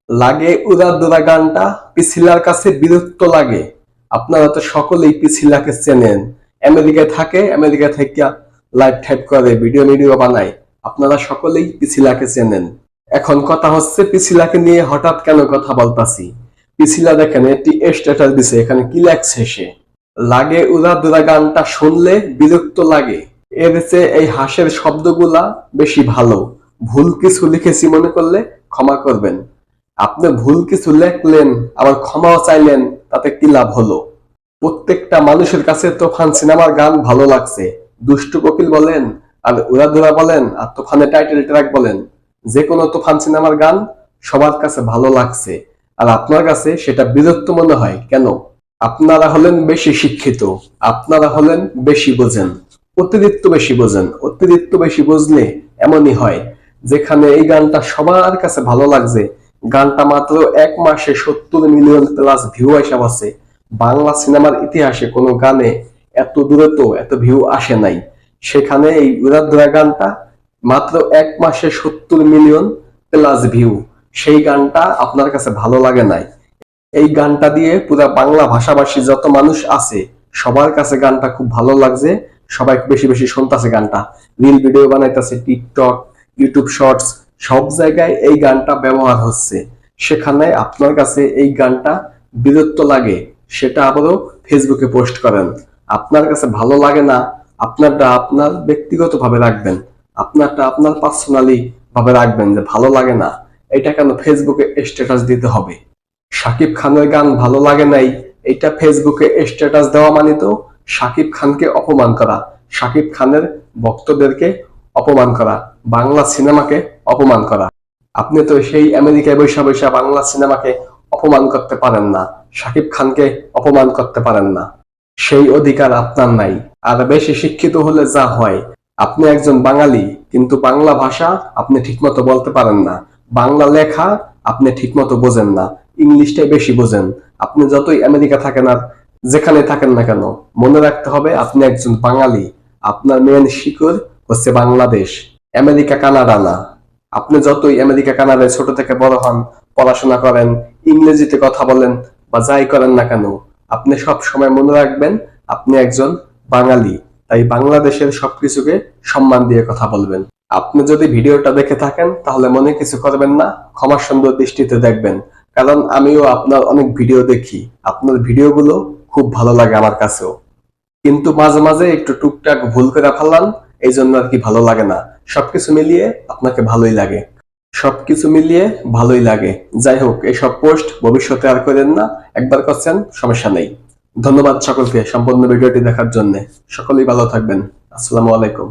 লাগে উড়াদুরা গানটা পিছিলার কাছে বিরক্ত লাগে। আপনারা তো সকলেই পিছিলাকে চেনেন। আমেরিকায় থাকে, আমেরিকা থেকে লাইভ টাইপ করে, ভিডিও বানায়। আপনারা সকলেই পিছিলাকে চেনেন। এখন কথা হচ্ছে পিছিলাকে নিয়ে হঠাৎ কেন কথা বলতাছি। পিছিলা দেখেন একটি স্ট্যাটাস দিছে, এখানে কি লেখছে সে, লাগে উড়াদুরা গানটা শুনলে বিরক্ত লাগে। এর চেয়ে এই হাসের শব্দগুলা বেশি ভালো। ভুল কিছু লিখেছি মনে করলে ক্ষমা করবেন। আপনি ভুল কিছু লেখলেন আবার ক্ষমাও চাইলেন, তাতে কি লাভ হলো? প্রত্যেকটা মানুষের কাছে তুফান সিনেমার গান ভালো লাগছে। দুষ্টু কোকিল বলেন আর উড়াধুরা বলেন আর তুফানের টাইটেল ট্র্যাক বলেন, যে কোনো তুফান সিনেমার গান সবার কাছে ভালো লাগছে। আর আপনার কাছে সেটা বিরক্ত মনে হয় কেন? আপনারা হলেন বেশি শিক্ষিত, আপনারা হলেন বেশি বোঝেন, অতিরিক্ত বেশি বোঝেন। অতিরিক্ত বেশি বুঝলে এমনই হয়। যেখানে এই গানটা সবার কাছে ভালো লাগছে, গানটা মাত্র 1 মাসে 70 মিলিয়ন প্লাস ভিউ আসা আছে। বাংলা সিনেমার ইতিহাসে কোনো গানে এত দ্রুত এত ভিউ আসে নাই। সেখানে এই উড়াধুরা গানটা মাত্র 1 মাসে 70 মিলিয়ন প্লাস ভিউ। সেই গানটা আপনার কাছে ভালো লাগে নাই। এই গানটা দিয়ে পুরা বাংলা ভাষাভাষী যত মানুষ আছে সবার কাছে গানটা খুব ভালো লাগছে। সবাই বেশি বেশি শুনতেছে গানটা, রিল ভিডিও বানাইতেছে, টিকটক, ইউটিউব শর্টস, সব জায়গায় এই গানটা ব্যবহার হচ্ছে। সেখানে আপনার কাছে এই গানটা বিরক্ত লাগে, সেটা আবারও ফেসবুকে পোস্ট করেন। আপনার কাছে ভালো লাগে না, আপনারটা আপনার ব্যক্তিগত ভাবে রাখবেন, আপনারটা আপনার পার্সোনালি ভাবে রাখবেন যে ভালো লাগে না। এটা কেন ফেসবুকে স্ট্যাটাস দিতে হবে? শাকিব খানের গান ভালো লাগে নাই, এটা ফেসবুকে স্ট্যাটাস দেওয়া মানে তো শাকিব খানকে অপমান করা, শাকিব খানের ভক্তদেরকে অপমান করা, বাংলা সিনেমাকে অপমান করা। আপনি তো সেই আমেরিকায় বৈশা বৈশা বাংলা সিনেমাকে অপমান করতে পারেন না, শাকিব খানকে অপমান করতে পারেন না। সেই অধিকার আপনার নাই। আর বেশি শিক্ষিত হলে যা হয়, আপনি একজন বাঙালি কিন্তু বাংলা ভাষা আপনি ঠিকমতো বলতে পারেন না, বাংলা লেখা আপনি ঠিকমতো বোঝেন না, ইংলিশটাই বেশি বোঝেন। আপনি যতই আমেরিকা থাকেন আর যেখানে থাকেন না কেন, মনে রাখতে হবে আপনি একজন বাঙালি। আপনার মেন শিকড় হচ্ছে বাংলাদেশ, আমেরিকা কানাডা না। আপনি যতই আমেরিকা কানাডায় ছোট থেকে বড় হন, পড়াশোনা করেন, ইংরেজিতে কথা বলেন বা যাই করেন না কেন, আপনি সব সময় মনে রাখবেন আপনি একজন বাঙালি। তাই বাংলাদেশের সবকিছুকে সম্মান দিয়ে কথা বলবেন। আপনি যদি ভিডিওটা দেখে থাকেন তাহলে মনে কিছু করবেন না, ক্ষমা সুন্দর দৃষ্টিতে দেখবেন। কারণ আমিও আপনার অনেক ভিডিও দেখি, আপনার ভিডিওগুলো খুব ভালো লাগে আমার কাছেও। কিন্তু মাঝে মাঝে একটু টুকটাক ভুল করে ফেলান, এই জন্য আর কি ভালো লাগে না। সবকিছু মিলিয়ে আপনাকে ভালোই লাগে, সবকিছু মিলিয়ে ভালোই লাগে। যাই হোক, এইসব পোস্ট ভবিষ্যতে আর করেন না, একবার করছেন সমস্যা নেই। ধন্যবাদ সকলকে সম্পূর্ণ ভিডিওটি দেখার জন্য। সকলেই ভালো থাকবেন। আসসালামু আলাইকুম।